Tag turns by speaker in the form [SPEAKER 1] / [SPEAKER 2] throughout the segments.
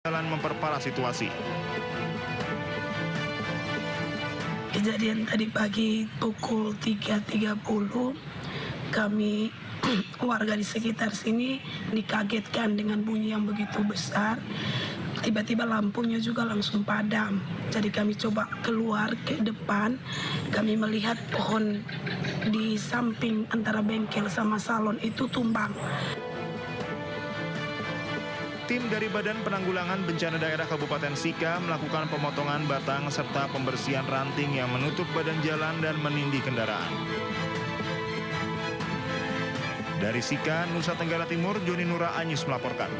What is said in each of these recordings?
[SPEAKER 1] jalan memperparah situasi.
[SPEAKER 2] Kejadian tadi pagi pukul 3.30 kami warga di sekitar sini dikagetkan dengan bunyi yang begitu besar. Tiba-tiba lampunya juga langsung padam. Jadi kami coba keluar ke depan, kami melihat pohon di samping antara bengkel sama salon itu tumbang.
[SPEAKER 1] Tim dari Badan Penanggulangan Bencana Daerah Kabupaten Sika melakukan pemotongan batang serta pembersihan ranting yang menutup badan jalan dan menindih kendaraan. Dari Sika, Nusa Tenggara Timur, Joni Nura Anyus melaporkan.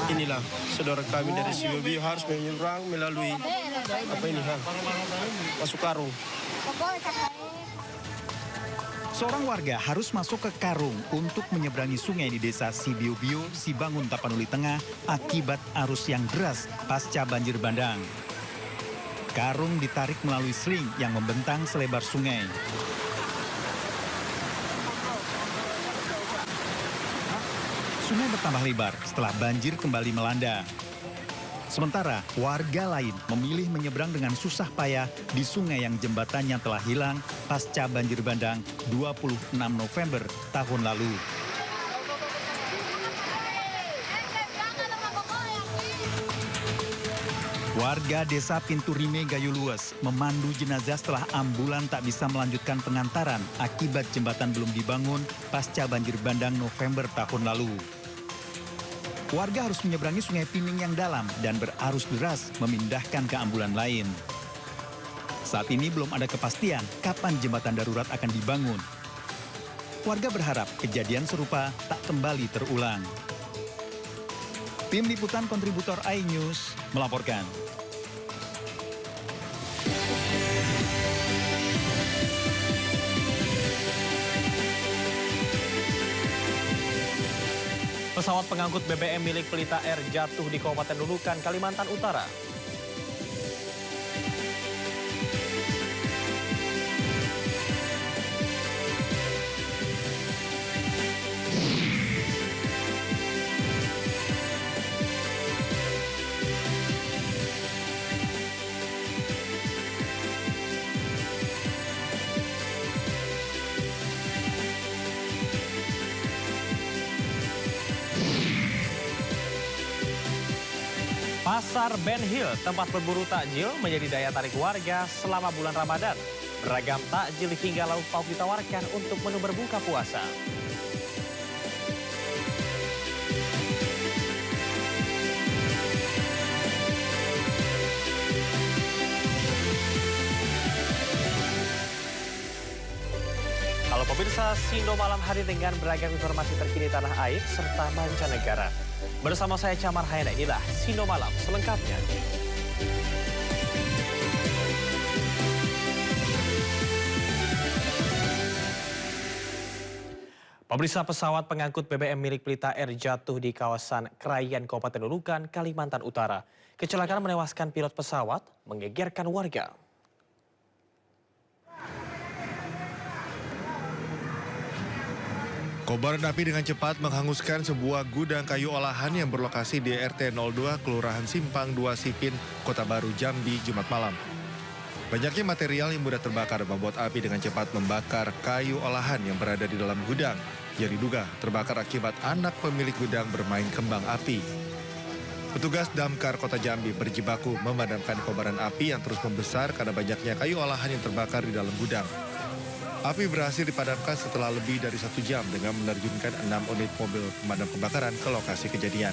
[SPEAKER 3] Inilah saudara kami dari CBB harus menyeberang melalui masuk karung.
[SPEAKER 4] Seorang warga harus masuk ke karung untuk menyeberangi sungai di desa Sibiu-biu, Sibangun, Tapanuli Tengah akibat arus yang deras pasca banjir bandang. Karung ditarik melalui sling yang membentang selebar sungai. Sungai bertambah lebar setelah banjir kembali melanda. Sementara warga lain memilih menyeberang dengan susah payah di sungai yang jembatannya telah hilang pasca banjir bandang 26 November tahun lalu. Warga desa Pintu Rime Gayo Lues memandu jenazah setelah ambulan tak bisa melanjutkan pengantaran akibat jembatan belum dibangun pasca banjir bandang November tahun lalu. Warga harus menyeberangi sungai Pining yang dalam dan berarus deras memindahkan ke ambulan lain. Saat ini belum ada kepastian kapan jembatan darurat akan dibangun. Warga berharap kejadian serupa tak kembali terulang. Tim Liputan Kontributor iNews melaporkan.
[SPEAKER 5] Pesawat pengangkut BBM milik Pelita Air jatuh di Kabupaten Nunukan, Kalimantan Utara. Pasar Ben Hill, tempat berburu takjil, menjadi daya tarik warga selama bulan Ramadan. Beragam takjil hingga lauk pauk ditawarkan untuk menu berbuka puasa. Halo pemirsa, Sindo Malam hari dengan beragam informasi terkini tanah air serta mancanegara. Bersama saya Camar Hayana, inilah Sindo Malam selengkapnya. Pemirsa, pesawat pengangkut BBM milik Pelita Air jatuh di kawasan Krayan, Kabupaten Nunukan, Kalimantan Utara. Kecelakaan menewaskan pilot pesawat, menggegerkan warga.
[SPEAKER 6] Kobaran api dengan cepat menghanguskan sebuah gudang kayu olahan yang berlokasi di RT 02 Kelurahan Simpang 2 Sipin, Kota Baru, Jambi, Jumat malam. Banyaknya material yang mudah terbakar membuat api dengan cepat membakar kayu olahan yang berada di dalam gudang, yang diduga terbakar akibat anak pemilik gudang bermain kembang api. Petugas Damkar Kota Jambi berjibaku memadamkan kobaran api yang terus membesar karena banyaknya kayu olahan yang terbakar di dalam gudang. Api berhasil dipadamkan setelah lebih dari 1 jam dengan menerjunkan 6 unit mobil pemadam kebakaran ke lokasi kejadian.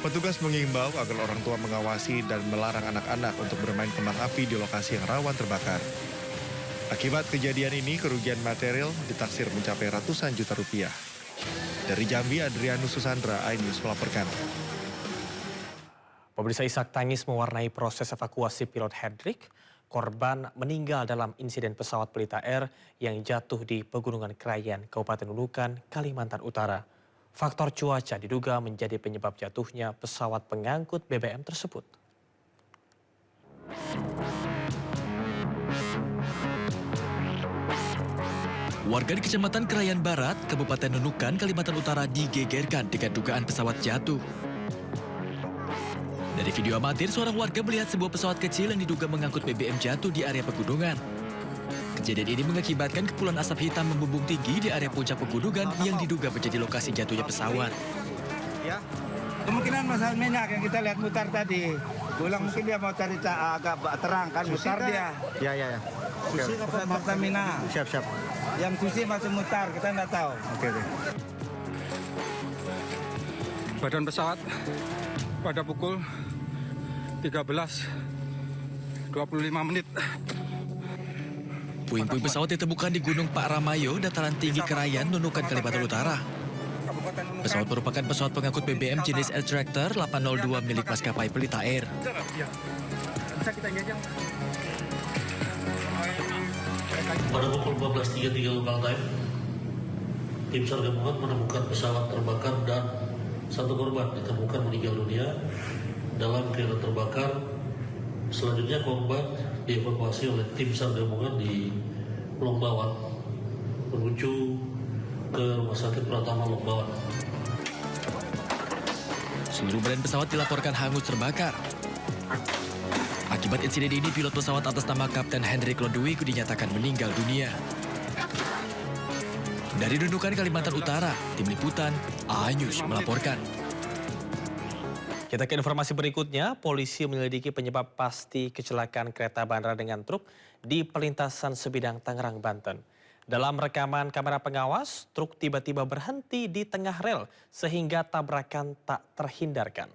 [SPEAKER 6] Petugas mengimbau agar orang tua mengawasi dan melarang anak-anak untuk bermain kembang api di lokasi yang rawan terbakar. Akibat kejadian ini, kerugian material ditaksir mencapai ratusan juta rupiah. Dari Jambi, Adrianus Susandra, iNews melaporkan.
[SPEAKER 5] Pemirsa, isak tangis mewarnai proses evakuasi pilot Hendrik. Korban meninggal dalam insiden pesawat Pelita Air yang jatuh di Pegunungan Krayan, Kabupaten Nunukan, Kalimantan Utara. Faktor cuaca diduga menjadi penyebab jatuhnya pesawat pengangkut BBM tersebut.
[SPEAKER 7] Warga di Kecamatan Krayan Barat, Kabupaten Nunukan, Kalimantan Utara digegerkan dengan dugaan pesawat jatuh. Dari video amatir, seorang warga melihat sebuah pesawat kecil yang diduga mengangkut BBM jatuh di area pegunungan. Kejadian ini mengakibatkan kepulan asap hitam membumbung tinggi di area puncak pegunungan yang diduga menjadi lokasi jatuhnya pesawat.
[SPEAKER 8] Ya, kemungkinan masalah minyak yang kita lihat mutar tadi. Pulang mungkin dia mau cari agak terang kan, mutar dia.
[SPEAKER 3] Ya.
[SPEAKER 8] Susi apa Pertamina?
[SPEAKER 3] Siap.
[SPEAKER 8] Yang Susi masih mutar, kita nggak tahu.
[SPEAKER 3] Oke.
[SPEAKER 9] Badan pesawat pada pukul 13.25 menit.
[SPEAKER 7] Puing-puing pesawat ditemukan di Gunung Pak Ramayo, dataran tinggi Krayan, Nunukan, Kalimantan Utara. Pesawat merupakan pesawat pengangkut BBM jenis Air Tractor 802 milik maskapai Pelita Air.
[SPEAKER 10] Pada pukul 14.33 local time, tim SAR gabungan menemukan pesawat terbakar dan satu korban ditemukan meninggal dunia dalam kereta terbakar. Selanjutnya korban dievakuasi oleh tim SAR gabungan di Lombawan menuju ke Rumah Sakit Pratama Lombawan.
[SPEAKER 7] Seluruh badan pesawat dilaporkan hangus terbakar. Akibat insiden ini, pilot pesawat atas nama Kapten Hendrik Lodewijk dinyatakan meninggal dunia. Dari Nunukan, Kalimantan Utara, Tim Liputan, A-News melaporkan.
[SPEAKER 5] Kita ke informasi berikutnya, polisi menyelidiki penyebab pasti kecelakaan kereta bandara dengan truk di perlintasan Sebidang, Tangerang, Banten. Dalam rekaman kamera pengawas, truk tiba-tiba berhenti di tengah rel sehingga tabrakan tak terhindarkan.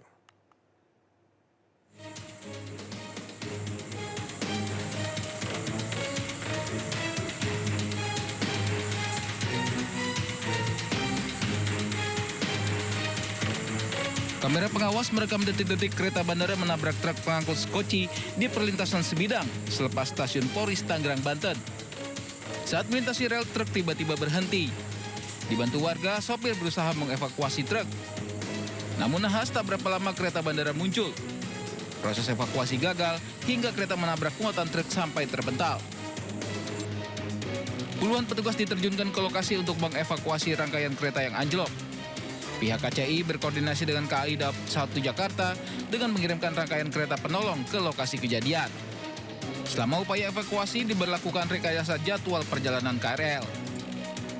[SPEAKER 9] Kamera pengawas merekam detik-detik kereta bandara menabrak truk pengangkut skoci di perlintasan Sebidang selepas stasiun Poris, Tangerang, Banten. Saat melintasi rel, truk tiba-tiba berhenti. Dibantu warga, sopir berusaha mengevakuasi truk. Namun nahas tak berapa lama kereta bandara muncul. Proses evakuasi gagal hingga kereta menabrak muatan truk sampai terpental. Puluhan petugas diterjunkan ke lokasi untuk mengevakuasi rangkaian kereta yang anjlok. Pihak KCI berkoordinasi dengan KAI Daob 1 Jakarta dengan mengirimkan rangkaian kereta penolong ke lokasi kejadian. Selama upaya evakuasi diberlakukan rekayasa jadwal perjalanan KRL.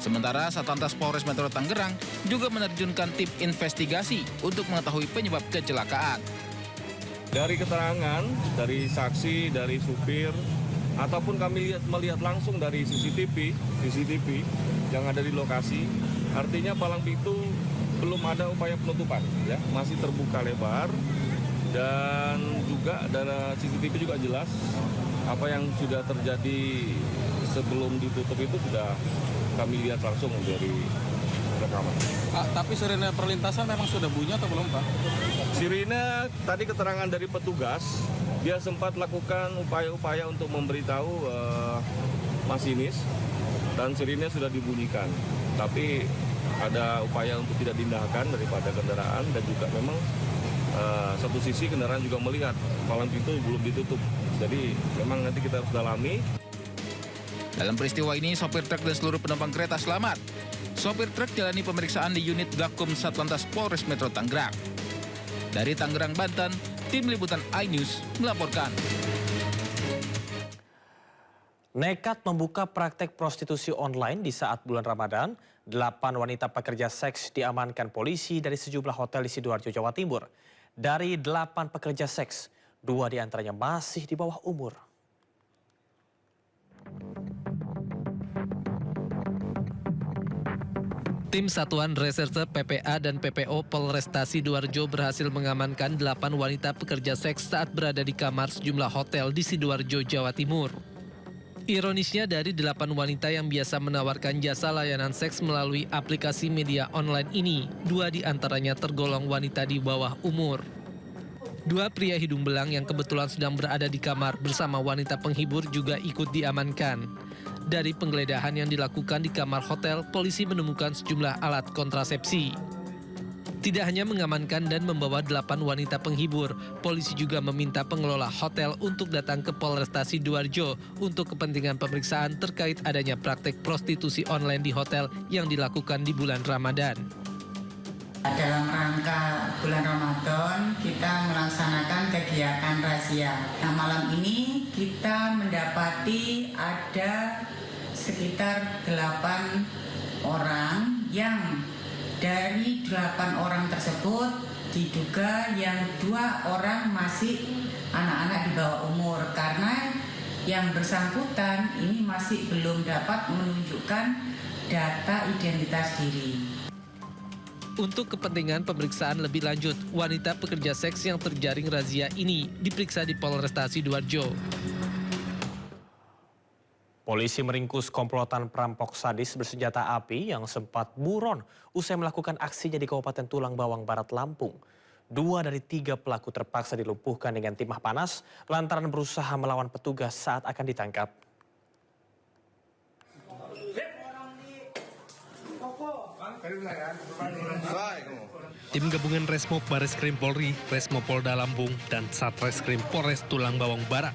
[SPEAKER 9] Sementara Satlantas Polres Metro Tangerang juga menerjunkan tim investigasi untuk mengetahui penyebab kecelakaan.
[SPEAKER 11] Dari keterangan, dari saksi, dari supir, ataupun kami melihat langsung dari CCTV yang ada di lokasi, artinya palang pintu belum ada upaya penutupan, ya, masih terbuka lebar, dan juga dari CCTV juga jelas apa yang sudah terjadi sebelum ditutup itu sudah kami lihat langsung dari rekaman.
[SPEAKER 9] Tapi sirene perlintasan memang sudah bunyi atau belum, Pak?
[SPEAKER 11] Sirine tadi keterangan dari petugas, dia sempat lakukan upaya-upaya untuk memberitahu masinis dan sirine sudah dibunyikan. Tapi ada upaya untuk tidak diindahkan daripada kendaraan dan juga memang satu sisi kendaraan juga melihat palang pintu belum ditutup. Jadi memang nanti kita harus dalami.
[SPEAKER 9] Dalam peristiwa ini, sopir truk dan seluruh penumpang kereta selamat. Sopir truk jalani pemeriksaan di unit Gakum Satlantas Polres Metro Tangerang. Dari Tangerang, Banten, Tim Liputan A-News melaporkan.
[SPEAKER 5] Nekat membuka praktek prostitusi online di saat bulan Ramadan, 8 wanita pekerja seks diamankan polisi dari sejumlah hotel di Sidoarjo, Jawa Timur. Dari 8 pekerja seks, 2 diantaranya masih di bawah umur.
[SPEAKER 12] Tim Satuan Reserse PPA dan PPO Polresta Sidoarjo berhasil mengamankan 8 wanita pekerja seks saat berada di kamar sejumlah hotel di Sidoarjo, Jawa Timur. Ironisnya, dari 8 wanita yang biasa menawarkan jasa layanan seks melalui aplikasi media online ini, 2 diantaranya tergolong wanita di bawah umur. 2 pria hidung belang yang kebetulan sedang berada di kamar bersama wanita penghibur juga ikut diamankan. Dari penggeledahan yang dilakukan di kamar hotel, polisi menemukan sejumlah alat kontrasepsi. Tidak hanya mengamankan dan membawa 8 wanita penghibur, polisi juga meminta pengelola hotel untuk datang ke Polresta Sidoarjo untuk kepentingan pemeriksaan terkait adanya praktek prostitusi online di hotel yang dilakukan di bulan Ramadan.
[SPEAKER 13] Dalam rangka bulan Ramadan, kita melaksanakan kegiatan razia. Nah, malam ini kita mendapati ada sekitar 8 orang yang dari 8 orang tersebut diduga yang 2 orang masih anak-anak di bawah umur karena yang bersangkutan ini masih belum dapat menunjukkan data identitas diri.
[SPEAKER 12] Untuk kepentingan pemeriksaan lebih lanjut, wanita pekerja seks yang terjaring razia ini diperiksa di Polresta Sidoarjo.
[SPEAKER 5] Polisi meringkus komplotan perampok sadis bersenjata api yang sempat buron usai melakukan aksinya di Kabupaten Tulang Bawang Barat, Lampung. 2 dari 3 pelaku terpaksa dilumpuhkan dengan timah panas lantaran berusaha melawan petugas saat akan ditangkap.
[SPEAKER 12] Tim gabungan Resmob Bareskrim Polri, Resmob Polda Lampung, dan Satreskrim Polres Tulang Bawang Barat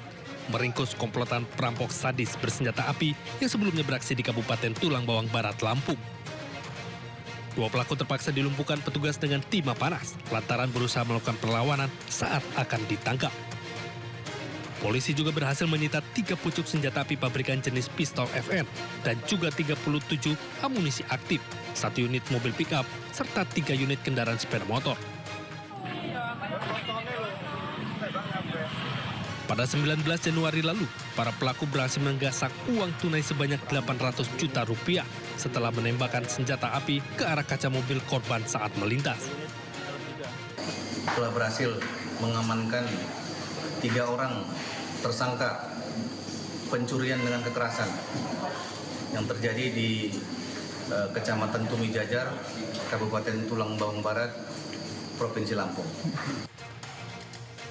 [SPEAKER 12] meringkus komplotan perampok sadis bersenjata api yang sebelumnya beraksi di Kabupaten Tulang Bawang Barat, Lampung. 2 pelaku terpaksa dilumpuhkan petugas dengan timah panas lantaran berusaha melakukan perlawanan saat akan ditangkap. Polisi juga berhasil menyita 3 pucuk senjata api pabrikan jenis pistol FN dan juga 37 amunisi aktif, 1 unit mobil pick-up, serta 3 unit kendaraan sepeda motor. Pada 19 Januari lalu, para pelaku berhasil menggasak uang tunai sebanyak 800 juta rupiah setelah menembakkan senjata api ke arah kaca mobil korban saat melintas.
[SPEAKER 14] Telah berhasil mengamankan 3 orang tersangka pencurian dengan kekerasan yang terjadi di Kecamatan Tumi Jajar, Kabupaten Tulang Bawang Barat, Provinsi Lampung.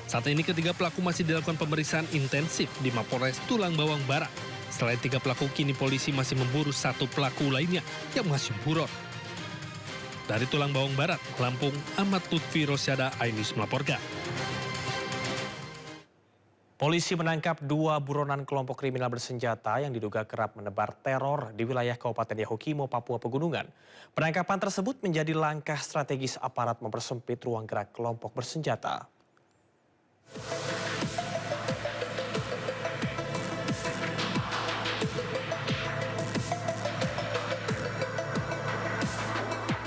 [SPEAKER 12] Saat ini ketiga pelaku masih dilakukan pemeriksaan intensif di Mapolres Tulang Bawang Barat. Selain 3 pelaku, kini polisi masih memburu 1 pelaku lainnya yang masih buron. Dari Tulang Bawang Barat, Lampung, Ahmad Lutfi Rosyada, iNews melaporkan.
[SPEAKER 5] Polisi menangkap 2 buronan kelompok kriminal bersenjata yang diduga kerap menebar teror di wilayah Kabupaten Yahukimo, Papua Pegunungan. Penangkapan tersebut menjadi langkah strategis aparat mempersempit ruang gerak kelompok bersenjata.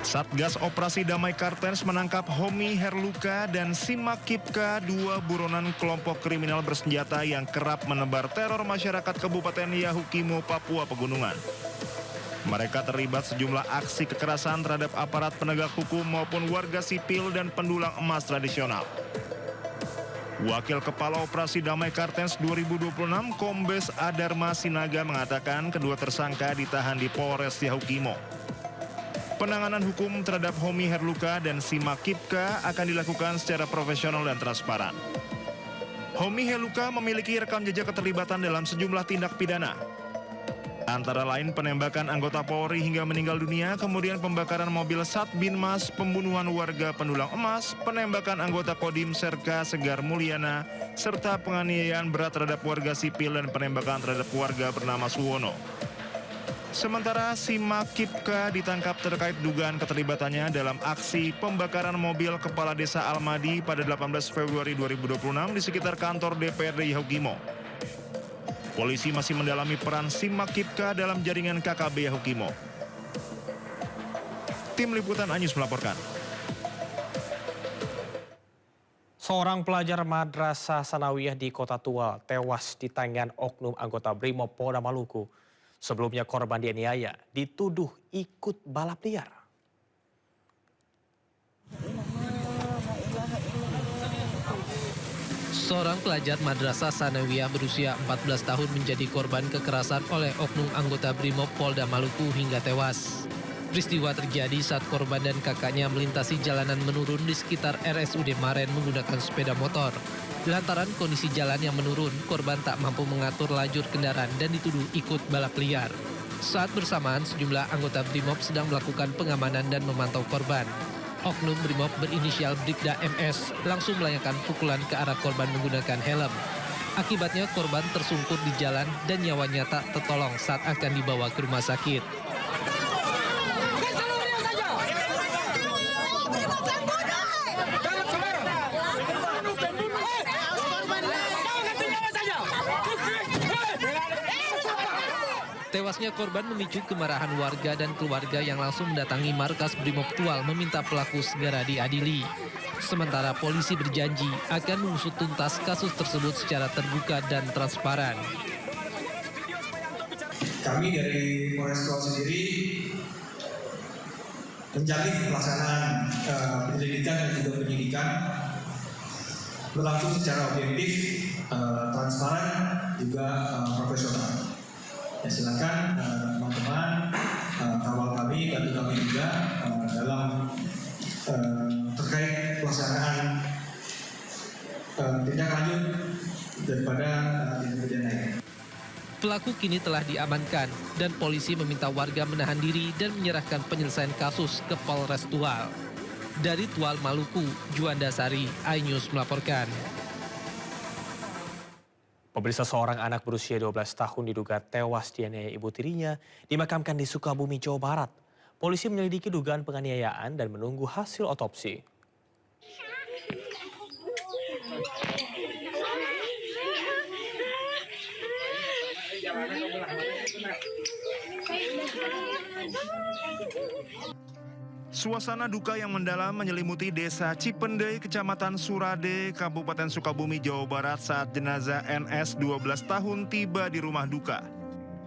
[SPEAKER 1] Satgas Operasi Damai Kartens menangkap Homi Herluka dan Simak Kipka, 2 buronan kelompok kriminal bersenjata yang kerap menebar teror masyarakat Kabupaten Yahukimo, Papua Pegunungan. Mereka terlibat sejumlah aksi kekerasan terhadap aparat penegak hukum maupun warga sipil dan pendulang emas tradisional. Wakil Kepala Operasi Damai Kartens 2026 Kombes Adarma Sinaga mengatakan kedua tersangka ditahan di Polres Yahukimo. Penanganan hukum terhadap Homi Herluka dan Simak Kipka akan dilakukan secara profesional dan transparan. Homi Herluka memiliki rekam jejak keterlibatan dalam sejumlah tindak pidana. Antara lain penembakan anggota Polri hingga meninggal dunia, kemudian pembakaran mobil Satbinmas, pembunuhan warga pendulang emas, penembakan anggota Kodim Serka Segar Mulyana, serta penganiayaan berat terhadap warga sipil dan penembakan terhadap warga bernama Suwono. Sementara Simak Kipka ditangkap terkait dugaan keterlibatannya dalam aksi pembakaran mobil Kepala Desa Almadi pada 18 Februari 2026 di sekitar kantor DPRD Yahukimo. Polisi masih mendalami peran Simak Kipka dalam jaringan KKB Yahukimo. Tim Liputan iNews melaporkan.
[SPEAKER 5] Seorang pelajar Madrasah Sanawiyah di Kota Tua tewas di tangan oknum anggota Brimob Polda Maluku. Sebelumnya korban dianiaya dituduh ikut balap liar.
[SPEAKER 12] Seorang pelajar Madrasah Sanawiyah berusia 14 tahun menjadi korban kekerasan oleh oknum anggota Brimob Polda Maluku hingga tewas. Peristiwa terjadi saat korban dan kakaknya melintasi jalanan menurun di sekitar RSUD Maren menggunakan sepeda motor. Lantaran kondisi jalan yang menurun, korban tak mampu mengatur lajur kendaraan dan dituduh ikut balap liar. Saat bersamaan, sejumlah anggota Brimob sedang melakukan pengamanan dan memantau korban. Oknum Brimob berinisial Bribda MS langsung melayangkan pukulan ke arah korban menggunakan helm. Akibatnya korban tersungkur di jalan dan nyawanya tak tertolong saat akan dibawa ke rumah sakit. Tewasnya korban memicu kemarahan warga dan keluarga yang langsung mendatangi markas Brimob Tual meminta pelaku segera diadili. Sementara polisi berjanji akan mengusut tuntas kasus tersebut secara terbuka dan transparan.
[SPEAKER 15] Kami dari Polres Tual sendiri menjamin pelaksanaan penyelidikan dan juga penyidikan berlangsung secara objektif, transparan, juga profesional. Ya, silakan teman-teman kawal kami, bantu kami juga dalam terkait pelaksanaan tindak lanjut daripada tindak pidana ini.
[SPEAKER 12] Pelaku kini telah diamankan dan polisi meminta warga menahan diri dan menyerahkan penyelesaian kasus ke Polres Tual. Dari Tual, Maluku, Juanda Sari, iNews melaporkan.
[SPEAKER 5] Pemirsa, seorang anak berusia 12 tahun diduga tewas dianiaya ibu tirinya dimakamkan di Sukabumi, Jawa Barat. Polisi menyelidiki dugaan penganiayaan dan menunggu hasil otopsi.
[SPEAKER 1] Suasana duka yang mendalam menyelimuti desa Cipendei, Kecamatan Surade, Kabupaten Sukabumi, Jawa Barat saat jenazah NS 12 tahun tiba di rumah duka.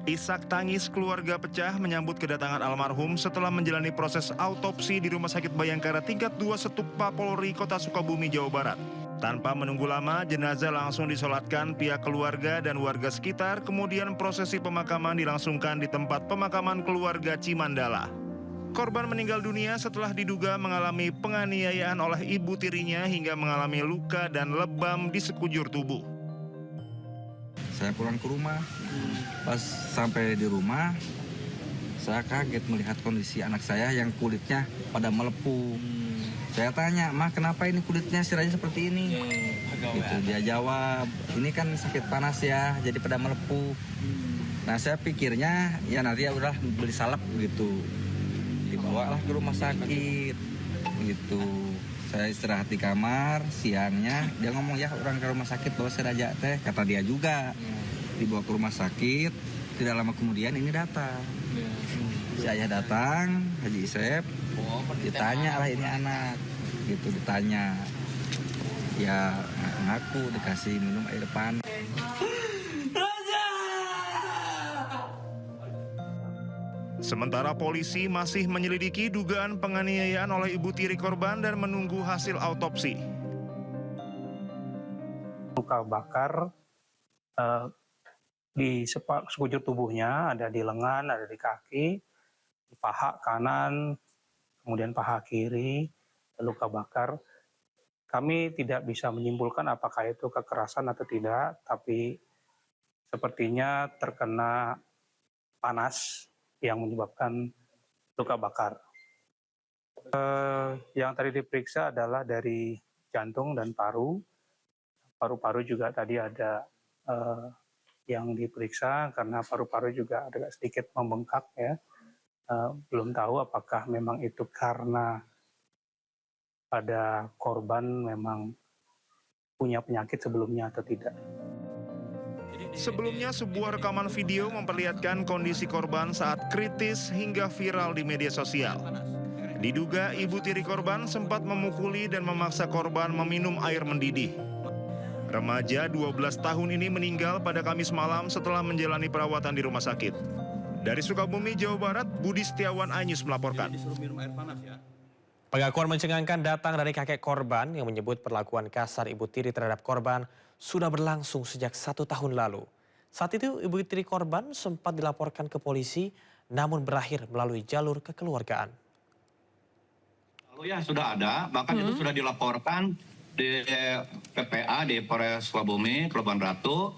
[SPEAKER 1] Isak tangis keluarga pecah menyambut kedatangan almarhum setelah menjalani proses autopsi di Rumah Sakit Bayangkara tingkat 2 Setupa Polri, Kota Sukabumi, Jawa Barat. Tanpa menunggu lama, jenazah langsung disolatkan pihak keluarga dan warga sekitar, kemudian prosesi pemakaman dilangsungkan di tempat pemakaman keluarga Cimandala. Korban meninggal dunia setelah diduga mengalami penganiayaan oleh ibu tirinya hingga mengalami luka dan lebam di sekujur tubuh.
[SPEAKER 16] Saya pulang ke rumah, pas sampai di rumah, saya kaget melihat kondisi anak saya yang kulitnya pada melepuh. Saya tanya, "Ma, kenapa ini kulitnya siranya seperti ini?" Gitu. Dia jawab, "Ini kan sakit panas ya, jadi pada melepuh." Nah, saya pikirnya ya nanti ya udah beli salep gitu. Dibawalah ke rumah sakit gitu. Saya istirahat di kamar, siangnya dia ngomong, "Ya orang ke rumah sakit bawa seraja teh," kata dia juga. Dibawa ke rumah sakit, tidak lama kemudian ini datang. Si ayah datang, Haji Isep, ditanya lah ini anak, gitu ditanya. Ya ngaku dikasih minum air panas.
[SPEAKER 1] Sementara polisi masih menyelidiki dugaan penganiayaan oleh ibu tiri korban dan menunggu hasil autopsi.
[SPEAKER 17] Luka bakar di sekujur tubuhnya, ada di lengan, ada di kaki, di paha kanan, kemudian paha kiri, luka bakar. Kami tidak bisa menyimpulkan apakah itu kekerasan atau tidak, tapi sepertinya terkena panas yang menyebabkan luka bakar. Yang tadi diperiksa adalah dari jantung dan paru. Paru-paru juga tadi ada yang diperiksa karena paru-paru juga agak sedikit membengkak ya. Belum tahu apakah memang itu karena pada korban memang punya penyakit sebelumnya atau tidak.
[SPEAKER 1] Sebelumnya, sebuah rekaman video memperlihatkan kondisi korban saat kritis hingga viral di media sosial. Diduga ibu tiri korban sempat memukuli dan memaksa korban meminum air mendidih. Remaja 12 tahun ini meninggal pada Kamis malam setelah menjalani perawatan di rumah sakit. Dari Sukabumi, Jawa Barat, Budi Setiawan, iNews melaporkan.
[SPEAKER 5] Pengakuan mencengangkan datang dari kakek korban yang menyebut perlakuan kasar ibu tiri terhadap korban sudah berlangsung sejak 1 tahun lalu. Saat itu ibu tiri korban sempat dilaporkan ke polisi namun berakhir melalui jalur kekeluargaan.
[SPEAKER 18] Lalu ya sudah ada, bahkan itu sudah dilaporkan di PPA di Polres Sukabumi, Kepulauan Ratu.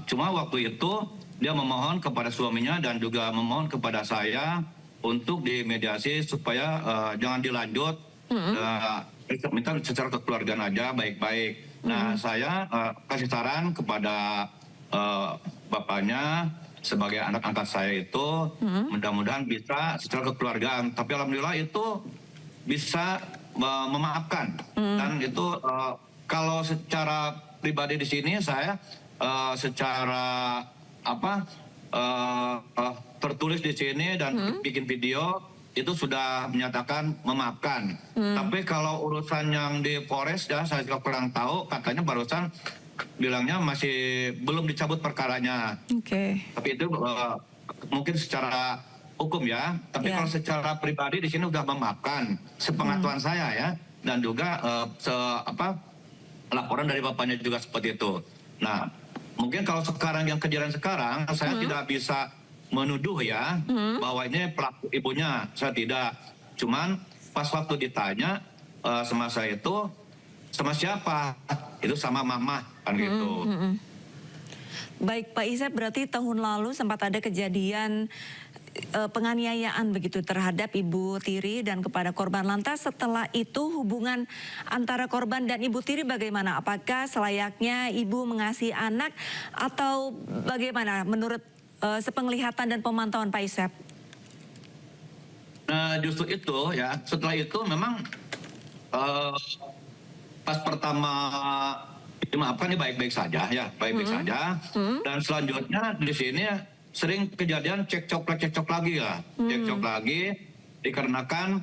[SPEAKER 18] Cuma waktu itu dia memohon kepada suaminya dan juga memohon kepada saya untuk dimediasi supaya jangan dilanjut, minta secara kekeluargaan aja baik-baik. Nah, saya kasih saran kepada bapaknya sebagai anak angkat saya itu, mudah-mudahan bisa secara kekeluargaan. Tapi alhamdulillah itu bisa memaafkan. Dan itu kalau secara pribadi di sini saya secara tertulis di sini dan bikin video itu sudah menyatakan memaafkan. Tapi kalau urusan yang di Polres ya saya juga kurang tahu, katanya barusan bilangnya masih belum dicabut perkaranya. Tapi itu mungkin secara hukum ya. Tapi kalau secara pribadi di sini sudah memaafkan, sepengetahuan saya ya, dan juga laporan dari bapaknya juga seperti itu. Nah, mungkin kalau sekarang yang kejadian sekarang, saya tidak bisa menuduh ya bahwa ini pelaku ibunya, saya tidak. Cuman pas waktu ditanya sama saya itu sama siapa? Itu sama mama kan gitu.
[SPEAKER 19] Baik Pak Isep, berarti tahun lalu sempat ada kejadian penganiayaan begitu terhadap Ibu Tiri dan kepada korban. Lantas setelah itu hubungan antara korban dan Ibu Tiri bagaimana? Apakah selayaknya ibu mengasihi anak atau bagaimana menurut sepenglihatan dan pemantauan Pak Isep?
[SPEAKER 18] Nah justru itu ya, setelah itu memang pas pertama dimaafkan ini baik-baik saja ya, baik-baik saja. Dan selanjutnya di sini sering kejadian cekcok lagi lah, cekcok lagi dikarenakan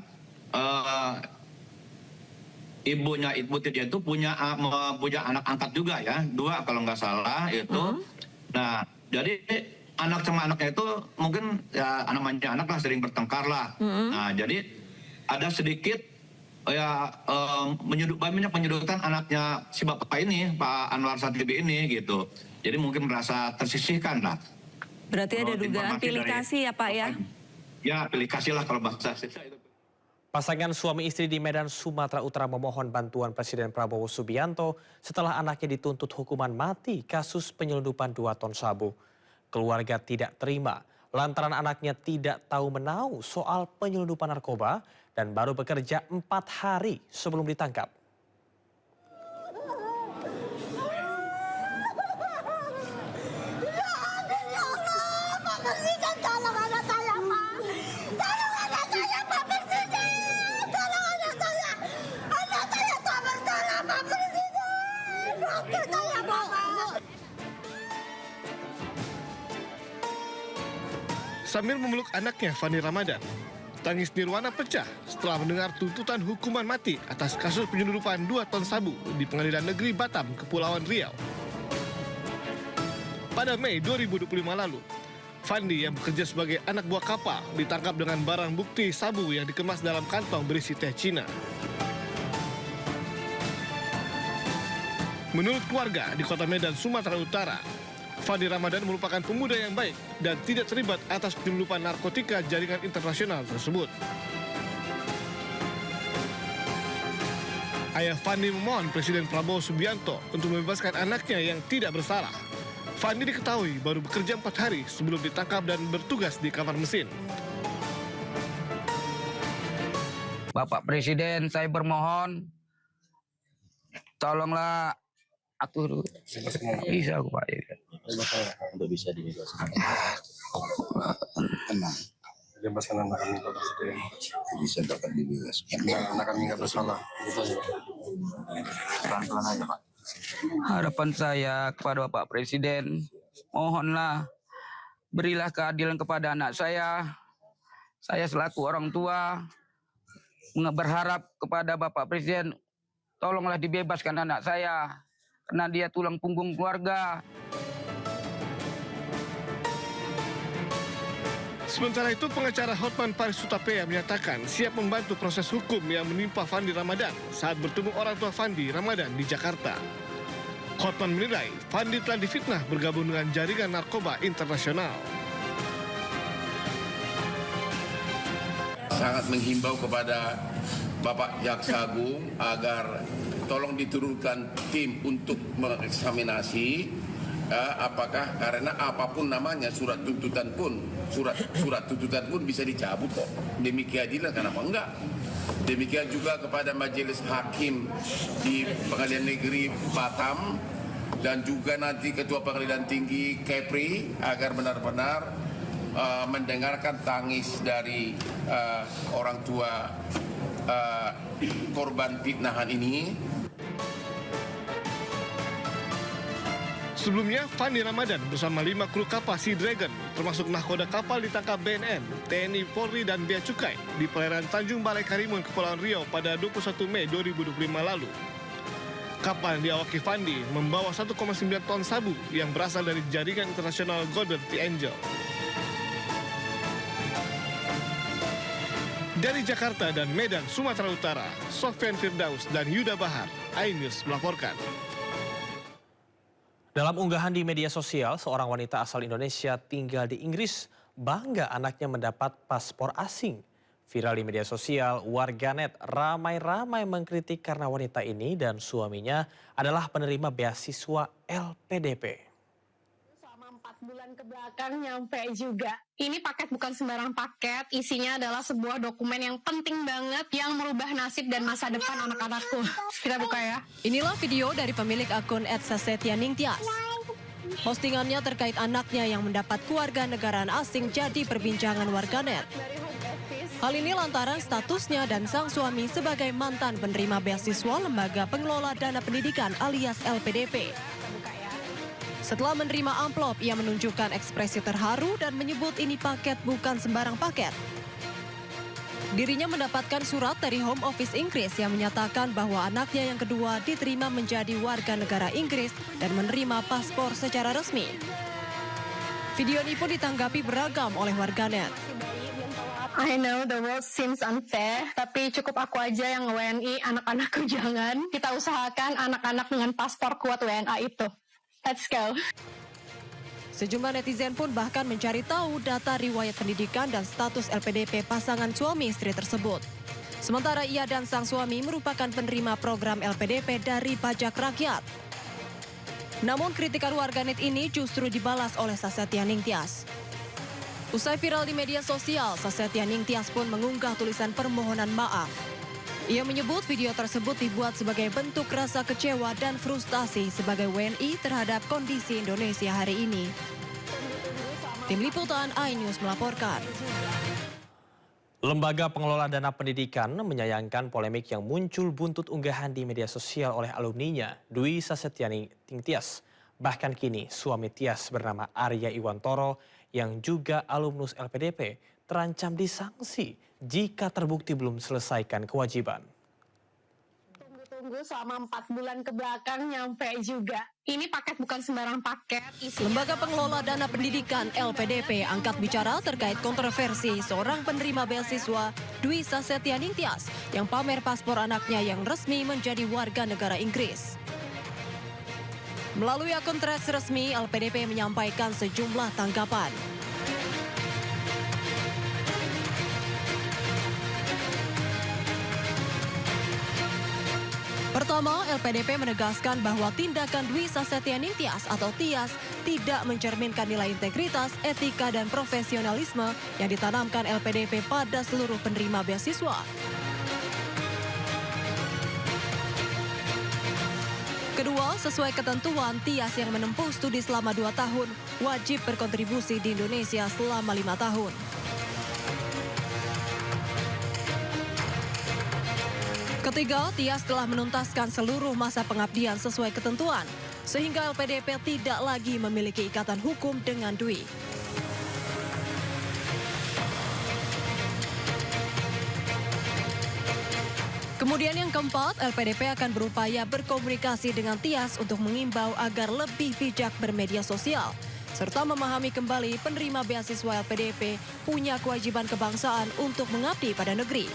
[SPEAKER 18] ibunya Ibu Tiri itu punya anak angkat juga ya, 2 kalau nggak salah itu. Nah jadi anak sama anaknya itu mungkin ya namanya anak lah sering bertengkar lah. Nah jadi ada sedikit ya penyedutan anaknya si bapak ini, Pak Anwar Satribi ini gitu. Jadi mungkin merasa tersisihkan lah.
[SPEAKER 19] Berarti ada dugaan pilih kasih ya Pak ya?
[SPEAKER 18] Ya pilih kasih lah kalau bahasa saya itu.
[SPEAKER 5] Pasangan suami istri di Medan, Sumatera Utara memohon bantuan Presiden Prabowo Subianto setelah anaknya dituntut hukuman mati kasus penyelundupan 2 ton sabu. Keluarga tidak terima lantaran anaknya tidak tahu menau soal penyelundupan narkoba dan baru bekerja 4 hari sebelum ditangkap.
[SPEAKER 6] Sambil memeluk anaknya, Fandi Ramadan, tangis Nirwana pecah setelah mendengar tuntutan hukuman mati atas kasus penyelundupan 2 ton sabu di Pengadilan Negeri Batam, Kepulauan Riau. Pada Mei 2025 lalu, Fandi yang bekerja sebagai anak buah kapal ditangkap dengan barang bukti sabu yang dikemas dalam kantong berisi teh Cina. Menurut keluarga di kota Medan, Sumatera Utara, Fandi Ramadan merupakan pemuda yang baik dan tidak terlibat atas penyelundupan narkotika jaringan internasional tersebut. Ayah Fandi memohon Presiden Prabowo Subianto untuk membebaskan anaknya yang tidak bersalah. Fandi diketahui baru bekerja 4 hari sebelum ditangkap dan bertugas di kamar mesin.
[SPEAKER 16] Bapak Presiden, saya bermohon, tolonglah atur. Bisa aku Pak.
[SPEAKER 3] Untuk bisa dibebaskan. Tenang. Bebaskan anak kami Pak Presiden. Bisa dapat dibebaskan. Anak kami nggak bersalah. Pelan-pelan aja Pak.
[SPEAKER 16] Harapan saya kepada Bapak Presiden, mohonlah berilah keadilan kepada anak saya. Saya selaku orang tua berharap kepada Bapak Presiden, tolonglah dibebaskan anak saya, karena dia tulang punggung keluarga.
[SPEAKER 6] Sementara itu, pengacara Hotman Paris Hutapea menyatakan siap membantu proses hukum yang menimpa Fandi Ramadan saat bertemu orang tua Fandi Ramadan di Jakarta. Hotman menilai Fandi telah difitnah bergabung dengan jaringan narkoba internasional.
[SPEAKER 20] Sangat menghimbau kepada Bapak Jaksa Agung agar tolong diturunkan tim untuk mengeksaminasi apakah karena apapun namanya surat tuntutan pun bisa dicabut kok demi keadilan, kenapa enggak? Demikian juga kepada majelis hakim di Pengadilan Negeri Batam dan juga nanti Ketua Pengadilan Tinggi Kepri agar benar-benar mendengarkan tangis dari orang tua korban fitnahan ini.
[SPEAKER 6] Sebelumnya, Fandi Ramadan bersama 5 kru kapal Sea Dragon, termasuk nahkoda kapal ditangkap BNN, TNI, Polri, dan Bea Cukai di perairan Tanjung Balai Karimun, Kepulauan Riau pada 21 Mei 2025 lalu. Kapal yang diawaki Fandi membawa 1,9 ton sabu yang berasal dari jaringan internasional Golden Triangle. Dari Jakarta dan Medan, Sumatera Utara, Sofyan Firdaus dan Yuda Bahar, iNews melaporkan.
[SPEAKER 5] Dalam unggahan di media sosial, seorang wanita asal Indonesia tinggal di Inggris bangga anaknya mendapat paspor asing. Viral di media sosial, warganet ramai-ramai mengkritik karena wanita ini dan suaminya adalah penerima beasiswa LPDP.
[SPEAKER 21] Selama 4 bulan ke belakang nyampe juga. Ini paket bukan sembarang paket, isinya adalah sebuah dokumen yang penting banget yang merubah nasib dan masa depan anak-anakku. Kita buka ya.
[SPEAKER 22] Inilah video dari pemilik akun @sasetyaningtyas. Postingannya terkait anaknya yang mendapat kewarganegaraan asing jadi perbincangan warganet. Hal ini lantaran statusnya dan sang suami sebagai mantan penerima beasiswa Lembaga Pengelola Dana Pendidikan alias LPDP. Setelah menerima amplop, ia menunjukkan ekspresi terharu dan menyebut ini paket bukan sembarang paket. Dirinya mendapatkan surat dari Home Office Inggris yang menyatakan bahwa anaknya yang kedua diterima menjadi warga negara Inggris dan menerima paspor secara resmi. Video ini pun ditanggapi beragam oleh warganet.
[SPEAKER 21] I know the world seems unfair, tapi cukup aku aja yang WNI, anak-anakku jangan. Kita usahakan anak-anak dengan paspor kuat WNA itu. Let's go.
[SPEAKER 22] Sejumlah netizen pun bahkan mencari tahu data riwayat pendidikan dan status LPDP pasangan suami istri tersebut. Sementara ia dan sang suami merupakan penerima program LPDP dari pajak rakyat. Namun kritikan warganet ini justru dibalas oleh Sasetyaningtyas. Usai viral di media sosial, Sasetyaningtyas pun mengunggah tulisan permohonan maaf. Ia menyebut video tersebut dibuat sebagai bentuk rasa kecewa dan frustasi sebagai WNI terhadap kondisi Indonesia hari ini. Tim Liputan iNews melaporkan.
[SPEAKER 5] Lembaga Pengelola Dana Pendidikan menyayangkan polemik yang muncul buntut unggahan di media sosial oleh alumninya, Dwi Sasetyaningtyas. Bahkan kini suami Tyas bernama Arya Iwantoro yang juga alumnus LPDP terancam disanksi jika terbukti belum selesaikan kewajiban.
[SPEAKER 21] Tunggu selama 4 bulan ke belakang nyampe juga. Ini paket bukan sembarang paket.
[SPEAKER 22] Lembaga Pengelola Dana Pendidikan LPDP angkat bicara terkait kontroversi seorang penerima beasiswa Dwi Sasetyaningtyas yang pamer paspor anaknya yang resmi menjadi warga negara Inggris. Melalui akun Threads resmi, LPDP menyampaikan sejumlah tanggapan. Pertama, LPDP menegaskan bahwa tindakan Dwi Sasetyaningtyas atau Tyas tidak mencerminkan nilai integritas, etika, dan profesionalisme yang ditanamkan LPDP pada seluruh penerima beasiswa. Kedua, sesuai ketentuan, Tyas yang menempuh studi selama 2 tahun wajib berkontribusi di Indonesia selama 5 tahun. Ketiga, Tyas telah menuntaskan seluruh masa pengabdian sesuai ketentuan, sehingga LPDP tidak lagi memiliki ikatan hukum dengan Dwi. Kemudian yang keempat, LPDP akan berupaya berkomunikasi dengan Tyas untuk mengimbau agar lebih bijak bermedia sosial, serta memahami kembali penerima beasiswa LPDP punya kewajiban kebangsaan untuk mengabdi pada negeri.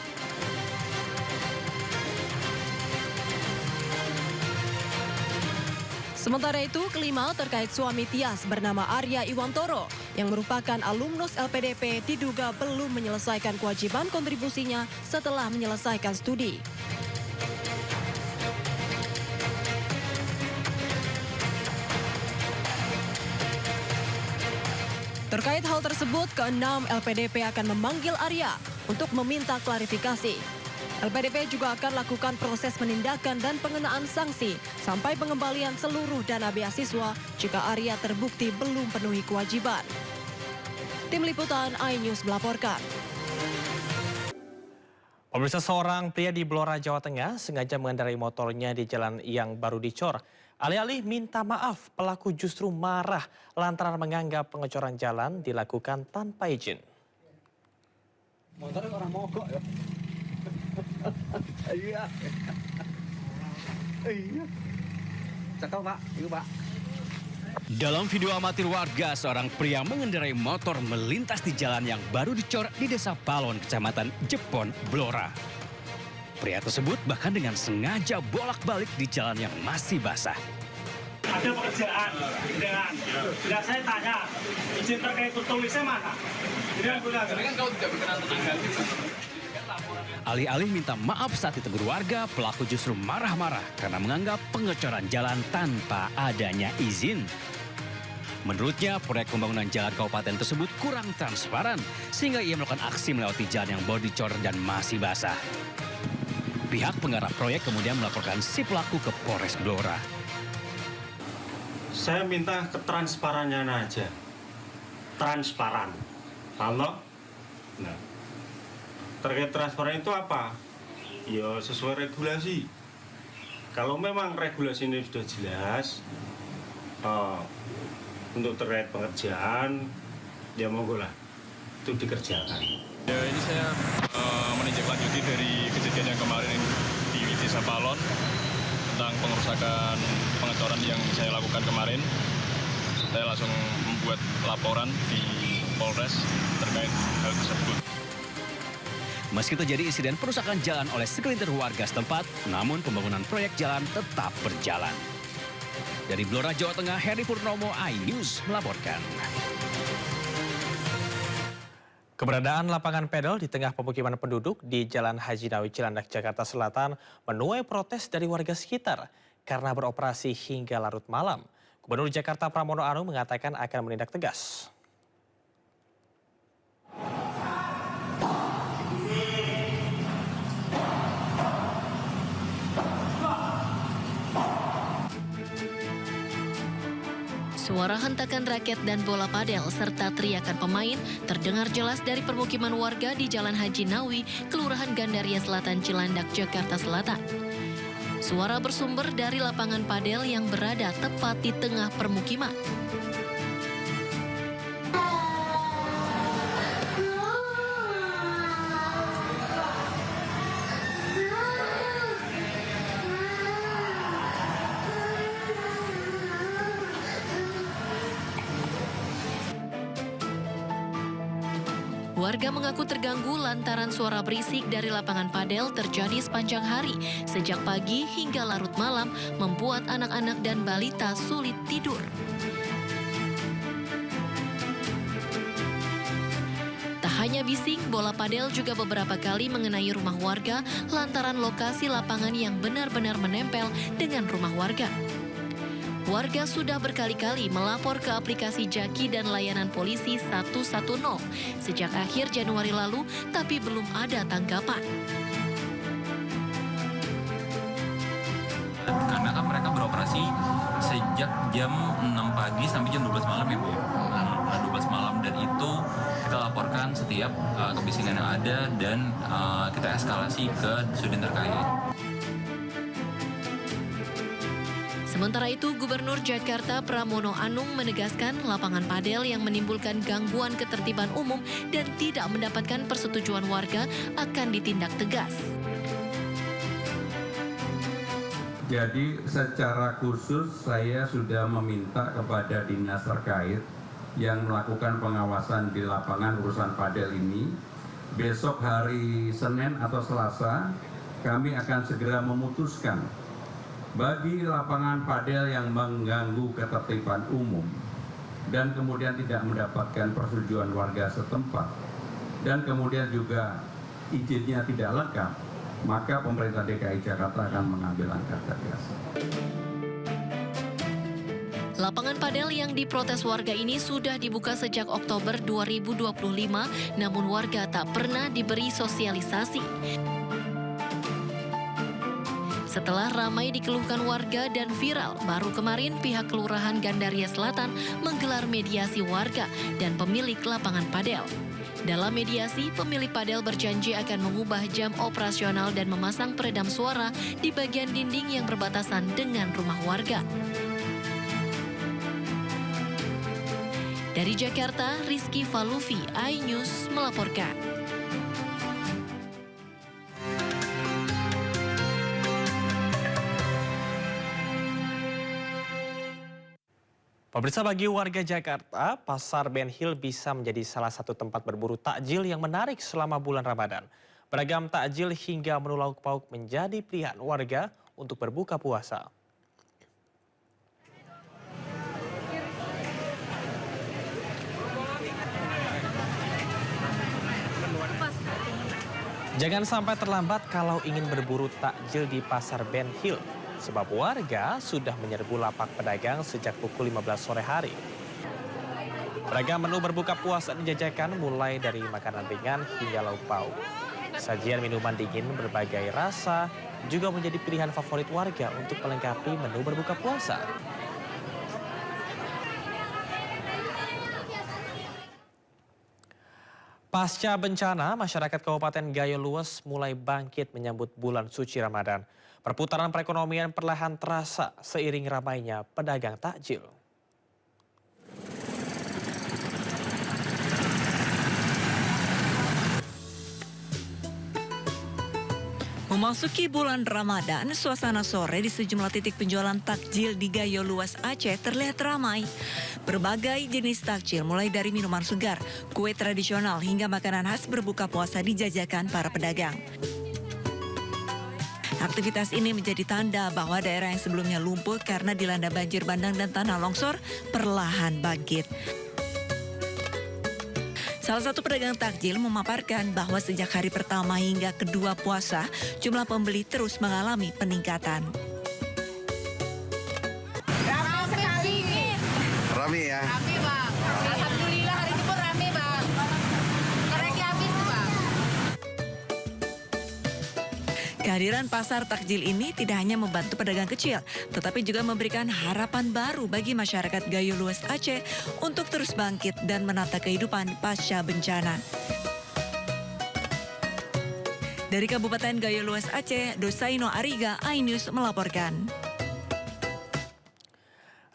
[SPEAKER 22] Sementara itu, kelima terkait suami Tyas bernama Arya Iwantoro yang merupakan alumnus LPDP diduga belum menyelesaikan kewajiban kontribusinya setelah menyelesaikan studi. Terkait hal tersebut, ke-6 LPDP akan memanggil Arya untuk meminta klarifikasi. LPDP juga akan lakukan proses penindakan dan pengenaan sanksi sampai pengembalian seluruh dana beasiswa jika Arya terbukti belum penuhi kewajiban. Tim Liputan iNews melaporkan.
[SPEAKER 5] Pemirsa, seorang pria di Blora, Jawa Tengah sengaja mengendarai motornya di jalan yang baru dicor. Alih-alih minta maaf, pelaku justru marah lantaran menganggap pengecoran jalan dilakukan tanpa izin.
[SPEAKER 2] Motornya orang mogok ya. Iya. Iya. Cakap Pak, itu Pak.
[SPEAKER 4] Dalam video amatir warga, seorang pria mengendarai motor melintas di jalan yang baru dicor di Desa Palon, Kecamatan Jepon, Blora. Pria tersebut bahkan dengan sengaja bolak-balik di jalan yang masih basah.
[SPEAKER 23] Ada pekerjaan dengan, bila saya tanya, izin terkait tulisnya mana? Kan kau tidak berkenan tenaga.
[SPEAKER 4] Alih-alih minta maaf saat ditegur warga, pelaku justru marah-marah karena menganggap pengecoran jalan tanpa adanya izin. Menurutnya, proyek pembangunan jalan kabupaten tersebut kurang transparan, sehingga ia melakukan aksi melewati jalan yang baru dicor dan masih basah. Pihak penggarap proyek kemudian melaporkan si pelaku ke Polres Blora.
[SPEAKER 23] Saya minta ketransparannya aja. Transparan. Kalau terkait transparan itu apa? Ya sesuai regulasi. Kalau memang regulasi ini sudah jelas, untuk terkait pengerjaan, ya monggo lah, itu dikerjakan.
[SPEAKER 11] Ya, ini saya meninjau lanjuti dari kejadian yang kemarin di Desa Palon tentang pengerusakan pengecoran yang saya lakukan kemarin. Saya langsung membuat laporan di Polres terkait hal tersebut.
[SPEAKER 4] Meski terjadi insiden perusakan jalan oleh segelintir warga setempat, namun pembangunan proyek jalan tetap berjalan. Dari Blora, Jawa Tengah, Heri Purnomo, iNews melaporkan.
[SPEAKER 5] Keberadaan lapangan pedal di tengah pemukiman penduduk di Jalan Haji Nawi, Cilandak, Jakarta Selatan menuai protes dari warga sekitar karena beroperasi hingga larut malam. Gubernur Jakarta Pramono Anung mengatakan akan menindak tegas.
[SPEAKER 24] Suara hentakan raket dan bola padel serta teriakan pemain terdengar jelas dari permukiman warga di Jalan Haji Nawi, Kelurahan Gandaria Selatan, Cilandak, Jakarta Selatan. Suara bersumber dari lapangan padel yang berada tepat di tengah permukiman. Warga mengaku terganggu lantaran suara berisik dari lapangan padel terjadi sepanjang hari, sejak pagi hingga larut malam, membuat anak-anak dan balita sulit tidur. Tak hanya bising, bola padel juga beberapa kali mengenai rumah warga lantaran lokasi lapangan yang benar-benar menempel dengan rumah warga. Warga sudah berkali-kali melapor ke aplikasi Jaki dan layanan polisi 110 sejak akhir Januari lalu, tapi belum ada tanggapan.
[SPEAKER 25] Karena kan mereka beroperasi sejak jam 6 pagi sampai jam 12 malam ya Bu. Nah, 12 malam dan itu kita laporkan setiap kebisingan yang ada dan kita eskalasi ke sudin terkait.
[SPEAKER 24] Sementara itu, Gubernur Jakarta Pramono Anung menegaskan lapangan padel yang menimbulkan gangguan ketertiban umum dan tidak mendapatkan persetujuan warga akan ditindak tegas.
[SPEAKER 26] Jadi secara khusus saya sudah meminta kepada dinas terkait yang melakukan pengawasan di lapangan urusan padel ini. Besok hari Senin atau Selasa kami akan segera memutuskan bagi lapangan padel yang mengganggu ketertiban umum dan kemudian tidak mendapatkan persetujuan warga setempat dan kemudian juga izinnya tidak lengkap, maka pemerintah DKI Jakarta akan mengambil langkah tegas.
[SPEAKER 24] Lapangan padel yang diprotes warga ini sudah dibuka sejak Oktober 2025, namun warga tak pernah diberi sosialisasi. Setelah ramai dikeluhkan warga dan viral, baru kemarin pihak Kelurahan Gandaria Selatan menggelar mediasi warga dan pemilik lapangan padel. Dalam mediasi, pemilik padel berjanji akan mengubah jam operasional dan memasang peredam suara di bagian dinding yang berbatasan dengan rumah warga. Dari Jakarta, Rizky Falufi, iNews melaporkan.
[SPEAKER 5] Pemirsa, bagi warga Jakarta, Pasar Ben Hill bisa menjadi salah satu tempat berburu takjil yang menarik selama bulan Ramadan. Beragam takjil hingga menu lauk pauk menjadi pilihan warga untuk berbuka puasa. Jangan sampai terlambat kalau ingin berburu takjil di Pasar Ben Hill. Sebab warga sudah menyerbu lapak pedagang sejak pukul 15 sore hari. Beragam menu berbuka puasa dijajakan mulai dari makanan ringan hingga lauk pauk. Sajian minuman dingin berbagai rasa juga menjadi pilihan favorit warga untuk melengkapi menu berbuka puasa. Pasca bencana, masyarakat Kabupaten Gayo Luas mulai bangkit menyambut bulan suci Ramadan. Perputaran perekonomian perlahan terasa seiring ramainya pedagang takjil.
[SPEAKER 19] Memasuki bulan Ramadan, suasana sore di sejumlah titik penjualan takjil di Gayo Luas Aceh terlihat ramai. Berbagai jenis takjil mulai dari minuman segar, kue tradisional hingga makanan khas berbuka puasa dijajakan para pedagang. Aktivitas ini menjadi tanda bahwa daerah yang sebelumnya lumpuh karena dilanda banjir bandang dan tanah longsor perlahan bangkit. Salah satu pedagang takjil memaparkan bahwa sejak hari pertama hingga kedua puasa, jumlah pembeli terus mengalami peningkatan.
[SPEAKER 7] Ramai sekali ini.
[SPEAKER 3] Rame ya?
[SPEAKER 7] Rame bang. Alhamdulillah hari ini pun rame bang. Kereknya habis bang.
[SPEAKER 19] Kehadiran pasar takjil ini tidak hanya membantu pedagang kecil, tetapi juga memberikan harapan baru bagi masyarakat Gayo Luas Aceh untuk terus bangkit dan menata kehidupan pasca bencana. Dari Kabupaten Gayo Luas Aceh, Dosaino Ariga, iNews melaporkan.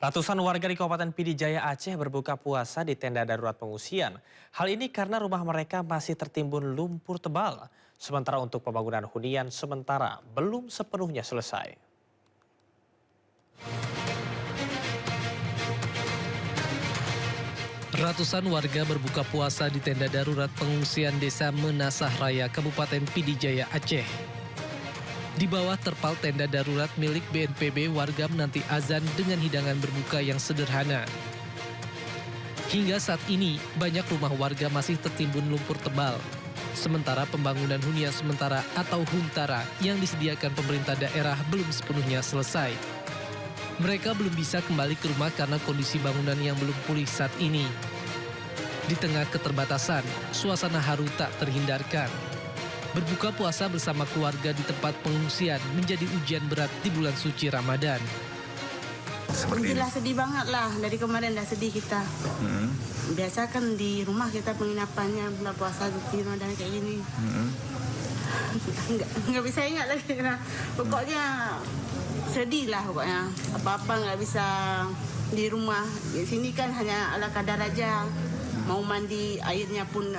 [SPEAKER 5] Ratusan warga di Kabupaten Pidijaya Aceh berbuka puasa di tenda darurat pengungsian. Hal ini karena rumah mereka masih tertimbun lumpur tebal. Sementara untuk pembangunan hunian sementara belum sepenuhnya selesai.
[SPEAKER 12] Ratusan warga berbuka puasa di tenda darurat pengungsian Desa Menasah Raya, Kabupaten Pidijaya, Aceh. Di bawah terpal tenda darurat milik BNPB, warga menanti azan dengan hidangan berbuka yang sederhana. Hingga saat ini, banyak rumah warga masih tertimbun lumpur tebal. Sementara pembangunan hunian sementara atau huntara yang disediakan pemerintah daerah belum sepenuhnya selesai. Mereka belum bisa kembali ke rumah karena kondisi bangunan yang belum pulih saat ini. Di tengah keterbatasan, suasana haru tak terhindarkan. Berbuka puasa bersama keluarga di tempat pengungsian menjadi ujian berat di bulan suci Ramadan.
[SPEAKER 7] Jelas sedih banget lah, dari kemarin dah sedih kita. Biasa kan di rumah kita penginapannya bulan puasa di Ramadan kayak gini. Nggak bisa ingat lagi. Nah, pokoknya sedih lah pokoknya. Apa-apa nggak bisa di rumah. Di sini kan hanya ala kadar aja. Mau mandi airnya pun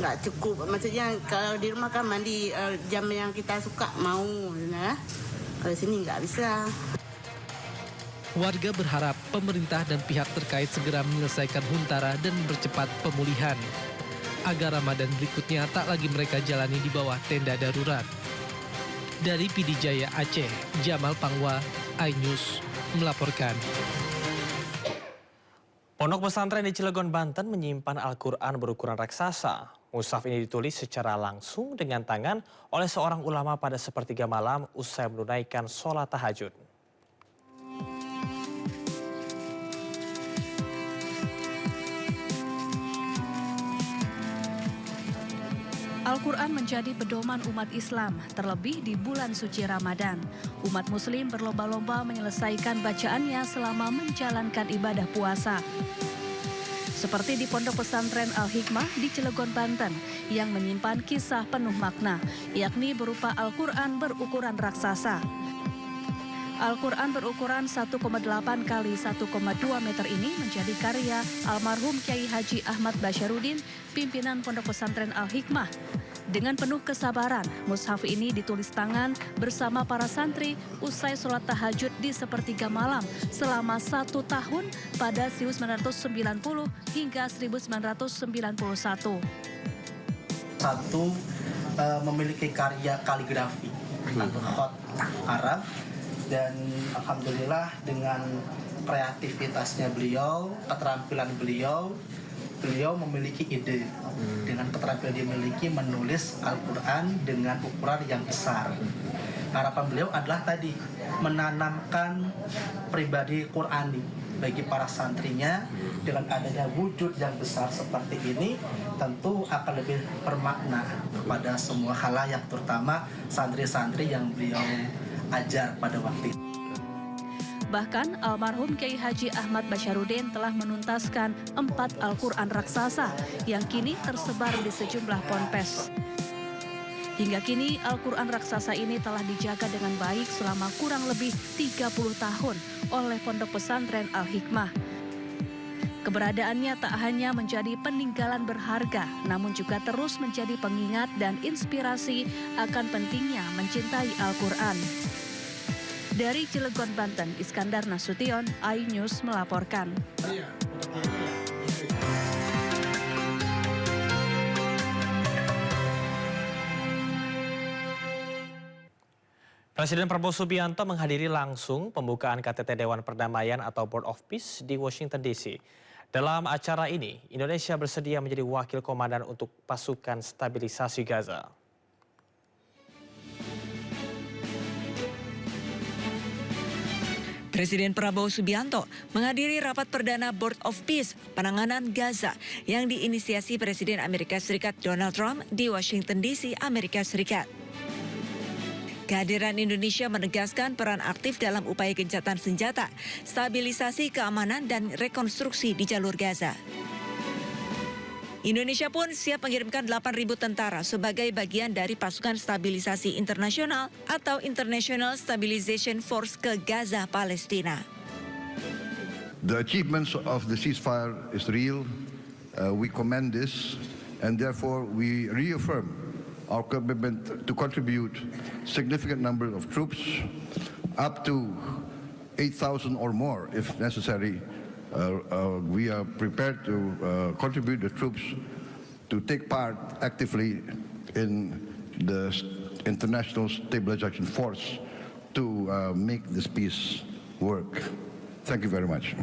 [SPEAKER 7] nggak cukup. Maksudnya kalau di rumah kan mandi jam yang kita suka mau. Nah, kalau sini nggak bisa.
[SPEAKER 12] Warga berharap pemerintah dan pihak terkait segera menyelesaikan huntara dan mempercepat pemulihan. Agar Ramadan berikutnya tak lagi mereka jalani di bawah tenda darurat. Dari Pidijaya Aceh, Jamal Pangwa, iNews melaporkan.
[SPEAKER 5] Pondok pesantren di Cilegon, Banten menyimpan Al-Quran berukuran raksasa. Mushaf ini ditulis secara langsung dengan tangan oleh seorang ulama pada sepertiga malam usai menunaikan sholat tahajud.
[SPEAKER 8] Al-Quran menjadi pedoman umat Islam, terlebih di bulan suci Ramadan. Umat Muslim berlomba-lomba menyelesaikan bacaannya selama menjalankan ibadah puasa. Seperti di Pondok Pesantren Al-Hikmah di Cilegon, Banten, yang menyimpan kisah penuh makna, yakni berupa Al-Quran berukuran raksasa. Al-Quran berukuran 1,8 kali 1,2 meter ini menjadi karya almarhum Kiai Haji Ahmad Basyarudin, pimpinan Pondok Pesantren Al-Hikmah. Dengan penuh kesabaran, mushaf ini ditulis tangan bersama para santri usai sholat tahajud di sepertiga malam selama 1 tahun pada 1990 hingga 1991.
[SPEAKER 9] Satu, memiliki karya kaligrafi atau khot Arab. Dan alhamdulillah dengan kreativitasnya beliau, keterampilan beliau memiliki ide. Dengan keterampilan dia miliki menulis Al-Quran dengan ukuran yang besar. Harapan beliau adalah tadi menanamkan pribadi Qurani bagi para santrinya. Dengan adanya wujud yang besar seperti ini tentu akan lebih bermakna kepada semua khalayak, terutama santri-santri yang beliau ajar pada waktu itu.
[SPEAKER 8] Bahkan almarhum Kiai Haji Ahmad Basyarudin telah menuntaskan 4 Al-Quran raksasa yang kini tersebar di sejumlah ponpes. Hingga kini Al-Quran raksasa ini telah dijaga dengan baik selama kurang lebih 30 tahun oleh Pondok Pesantren Al-Hikmah. Keberadaannya tak hanya menjadi peninggalan berharga, namun juga terus menjadi pengingat dan inspirasi akan pentingnya mencintai Al-Quran. Dari Cilegon, Banten, Iskandar Nasution, iNews melaporkan.
[SPEAKER 5] Presiden Prabowo Subianto menghadiri langsung pembukaan KTT Dewan Perdamaian atau Board of Peace di Washington DC. Dalam acara ini, Indonesia bersedia menjadi wakil komandan untuk pasukan stabilisasi Gaza.
[SPEAKER 19] Presiden Prabowo Subianto menghadiri rapat perdana Board of Peace penanganan Gaza yang diinisiasi Presiden Amerika Serikat Donald Trump di Washington DC, Amerika Serikat. Kehadiran Indonesia menegaskan peran aktif dalam upaya gencatan senjata, stabilisasi keamanan dan rekonstruksi di jalur Gaza. Indonesia pun siap mengirimkan 8.000 tentara sebagai bagian dari pasukan stabilisasi internasional atau International Stabilization Force ke Gaza, Palestina.
[SPEAKER 10] The achievements of the ceasefire is real. We commend this, and therefore we reaffirm our commitment to contribute significant number of troops, up to 8,000 or more if necessary. We are prepared to contribute the troops to take part actively in the International Stabilization Force to make this peace work. Thank you very much.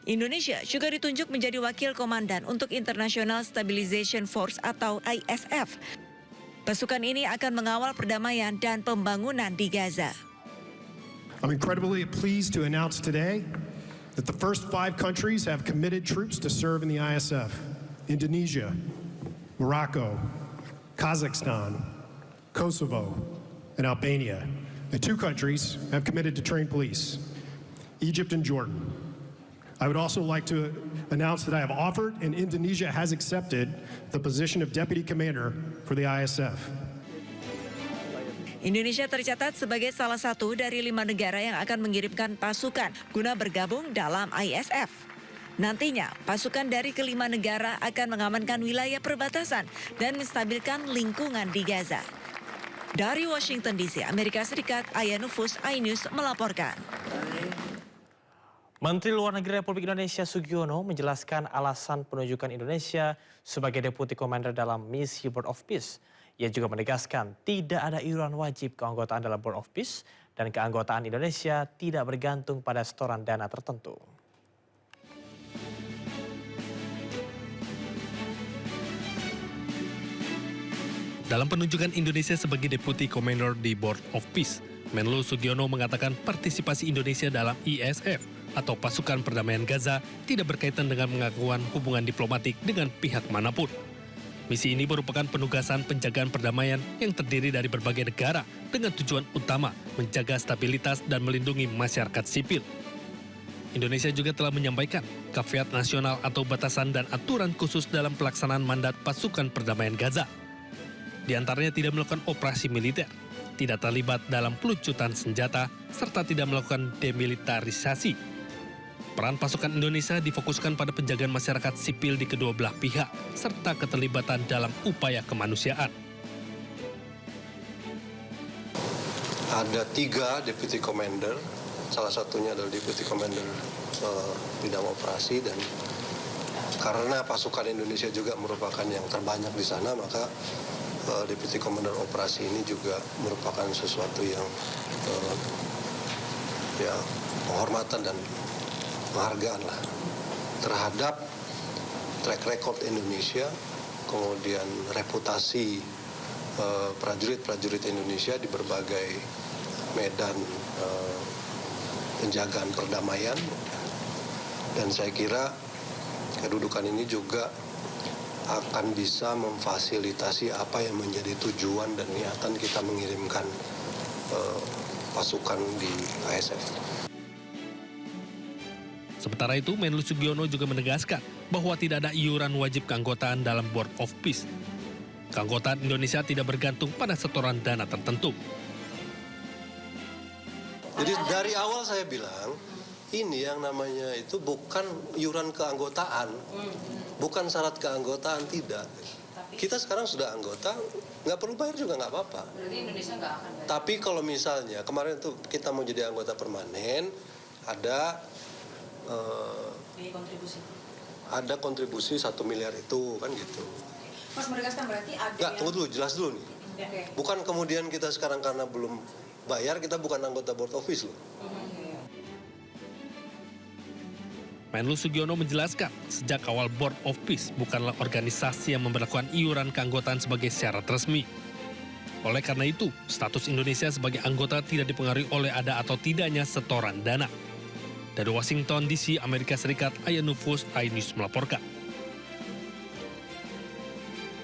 [SPEAKER 19] Indonesia juga ditunjuk menjadi wakil komandan untuk International Stabilization Force atau ISF. Pasukan ini akan mengawal perdamaian dan pembangunan di Gaza.
[SPEAKER 13] I'm incredibly pleased to announce today that the first 5 countries have committed troops to serve in the ISF: Indonesia, Morocco, Kazakhstan, Kosovo, and Albania. And 2 countries have committed to train police: Egypt and Jordan. I would also like to announce that I have offered and Indonesia has accepted the position of Deputy Commander for the ISF.
[SPEAKER 19] Indonesia tercatat sebagai salah satu dari 5 negara yang akan mengirimkan pasukan guna bergabung dalam ISF. Nantinya, pasukan dari kelima negara akan mengamankan wilayah perbatasan dan menstabilkan lingkungan di Gaza. Dari Washington DC, Amerika Serikat, Aya Nufus, iNews melaporkan.
[SPEAKER 5] Menteri Luar Negeri Republik Indonesia Sugiono menjelaskan alasan penunjukan Indonesia sebagai Deputi Commander dalam misi Board of Peace. Ia juga menegaskan tidak ada iuran wajib keanggotaan dalam Board of Peace dan keanggotaan Indonesia tidak bergantung pada setoran dana tertentu.
[SPEAKER 12] Dalam penunjukan Indonesia sebagai Deputy Commander di Board of Peace, Menlu Sugiono mengatakan partisipasi Indonesia dalam ISF atau Pasukan Perdamaian Gaza tidak berkaitan dengan pengakuan hubungan diplomatik dengan pihak manapun. Misi ini merupakan penugasan penjagaan perdamaian yang terdiri dari berbagai negara dengan tujuan utama menjaga stabilitas dan melindungi masyarakat sipil. Indonesia juga telah menyampaikan kafiat nasional atau batasan dan aturan khusus dalam pelaksanaan mandat pasukan perdamaian Gaza. Di antaranya tidak melakukan operasi militer, tidak terlibat dalam peluncuran senjata, serta tidak melakukan demilitarisasi. Peran pasukan Indonesia difokuskan pada penjagaan masyarakat sipil di kedua belah pihak, serta keterlibatan dalam upaya kemanusiaan.
[SPEAKER 3] Ada 3 Deputy Commander, salah satunya adalah Deputy Commander bidang operasi, dan karena pasukan Indonesia juga merupakan yang terbanyak di sana, maka Deputy Commander operasi ini juga merupakan sesuatu yang penghormatan dan penghargaan lah terhadap track record Indonesia, kemudian reputasi prajurit-prajurit Indonesia di berbagai medan penjagaan perdamaian. Dan saya kira kedudukan ini juga akan bisa memfasilitasi apa yang menjadi tujuan dan niatan kita mengirimkan pasukan di ISF.
[SPEAKER 12] Sementara itu, Menlu Sugiono juga menegaskan bahwa tidak ada iuran wajib keanggotaan dalam Board of Peace. Keanggotaan Indonesia tidak bergantung pada setoran dana tertentu.
[SPEAKER 3] Jadi dari awal saya bilang, ini yang namanya itu bukan iuran keanggotaan, bukan syarat keanggotaan, tidak. Kita sekarang sudah anggota, nggak perlu bayar juga nggak apa-apa.
[SPEAKER 1] Berarti Indonesia nggak akan bayar.
[SPEAKER 3] Tapi kalau misalnya kemarin tuh kita mau jadi anggota permanen, ada kontribusi 1 miliar itu kan gitu.
[SPEAKER 1] Mas menegaskan berarti ada
[SPEAKER 3] Nggak, tunggu dulu, jelas dulu nih.
[SPEAKER 1] Okay.
[SPEAKER 3] Bukan kemudian kita sekarang karena belum bayar, kita bukan anggota Board of Peace loh.
[SPEAKER 12] Menlu Sugiono menjelaskan, sejak awal Board of Peace bukanlah organisasi yang memberlakukan iuran keanggotaan sebagai syarat resmi. Oleh karena itu, status Indonesia sebagai anggota tidak dipengaruhi oleh ada atau tidaknya setoran dana. Dari Washington DC, Amerika Serikat, Aya Nufus, iNews melaporkan.